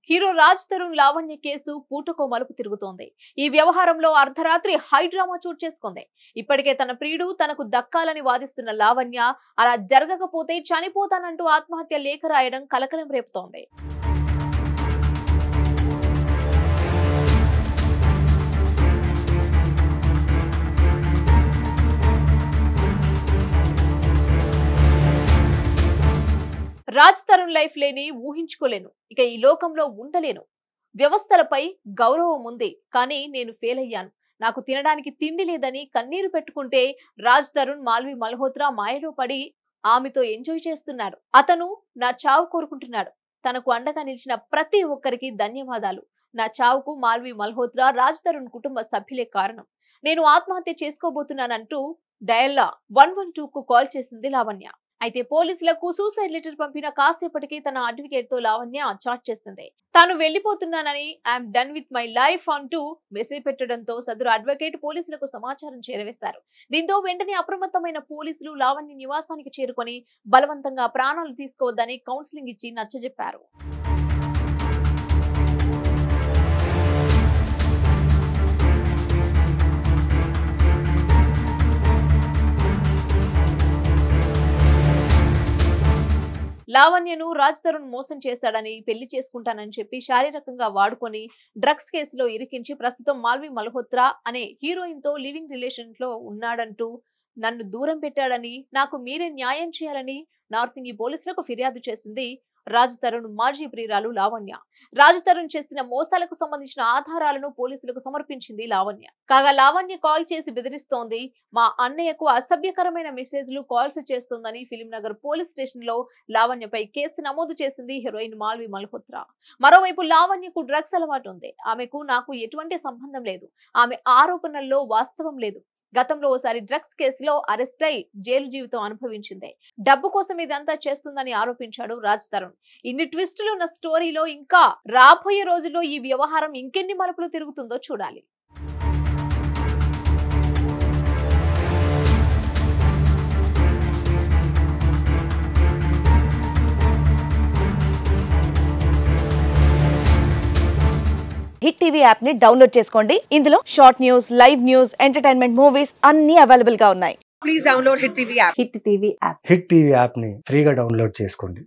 Hero Raj Tarun Lavanya case పూటకో మలుపు తిరుగుతోంది. ఈ వ్యవహారంలో అర్ధరాత్రి హైడ్రామా చోటు చేసుకుంది. ఇప్పటికే తన ప్రియుడు తనకు దక్కాలని వాదిస్తున్న లావణ్య అలా జరగకపోతే చనిపోతానంటూ ఆత్మహత్య లేఖ రాయడం కలకలం రేపుతోంది. రాజ్ తరుణ్ లైఫ్ లేని ఊహించుకోలేను, ఇక ఈ లోకంలో ఉండలేను. వ్యవస్థలపై గౌరవం ఉంది, కానీ నేను ఫెయిల్ అయ్యాను. నాకు తినడానికి తిండి లేదని కన్నీరు పెట్టుకుంటే రాజ్ తరుణ్ మాల్వి మల్హోత్రా మాయలో పడి ఆమెతో ఎంజాయ్ చేస్తున్నారు. అతను నా చావు కోరుకుంటున్నాడు. తనకు అండగా నిలిచిన ప్రతి ఒక్కరికి ధన్యవాదాలు. నా చావుకు మాల్వి మల్హోత్రా, రాజ్ తరుణ్ కుటుంబ సభ్యులే కారణం. నేను ఆత్మహత్య చేసుకోబోతున్నానంటూ డయల్ 112కు కాల్ చేసింది లావణ్య. అయితే పోలీసులకు సూసైడ్ లెటర్ పంపిన కాసేపటికి తన అడ్వకేట్ తో లావణ్య చాట్ చేస్తుంది. తాను వెళ్లిపోతున్నానని, I'm done with my life అంటూ మెసేజ్ పెట్టడంతో సదరు అడ్వకేట్ పోలీసులకు సమాచారం చేరవేశారు. దీంతో వెంటనే అప్రమత్తమైన పోలీసులు లావణ్య నివాసానికి చేరుకొని బలవంతంగా ప్రాణాలు తీసుకోవద్దని కౌన్సిలింగ్ ఇచ్చి నచ్చజెప్పారు. లావణ్యను రాజ్ తరుణ్ మోసం చేశాడని, పెళ్లి చేసుకుంటానని చెప్పి శారీరకంగా వాడుకొని డ్రగ్స్ కేసులో ఇరికించి ప్రస్తుతం మాల్వి మల్హోత్రా అనే హీరోయిన్ తో లివింగ్ రిలేషన్ లో ఉన్నాడంటూ నన్ను దూరం పెట్టాడని, నాకు మీరే న్యాయం చేయాలని నార్సింగి పోలీసులకు ఫిర్యాదు చేసింది రాజ్ తరుణ్ మాజీ ప్రియురాలు లావణ్య. రాజ్ తరుణ్ చేసిన మోసాలకు సంబంధించిన ఆధారాలను పోలీసులకు సమర్పించింది లావణ్య. కాగా లావణ్య కాల్ చేసి బెదిరిస్తోంది. మా అన్నయ్యకు అసభ్యకరమైన మెసేజ్లు కాల్స్ చేస్తోందని ఫిలింనగర్ పోలీస్ స్టేషన్ లో లావణ్యపై కేసు నమోదు చేసింది హీరోయిన్ మాల్వి మల్హోత్రా. మరోవైపు లావణ్యకు డ్రగ్స్ అలవాటు ఉంది. ఆమెకు నాకు ఎటువంటి సంబంధం లేదు. ఆమె ఆరోపణల్లో వాస్తవం లేదు. గతంలో ఓసారి డ్రగ్స్ కేసులో అరెస్ట్ అయి జైలు జీవితం అనుభవించింది. డబ్బు కోసం ఇదంతా చేస్తుందని ఆరోపించాడు రాజ్ తరుణ్. ఇన్ని ట్విస్టులు ఉన్న స్టోరీలో ఇంకా రాబోయే రోజుల్లో ఈ వ్యవహారం ఇంకెన్ని మలుపులు తిరుగుతుందో చూడాలి. హిట్ టీవీ యాప్ ని డౌన్లోడ్ చేసుకోండి. ఇందులో short news, live news, entertainment movies అన్ని అవైలబుల్ గా ఉన్నాయి. Please download hit TV app. Hit TV app hit TV app ని ఫ్రీగా డౌన్లోడ్ చేసుకోండి.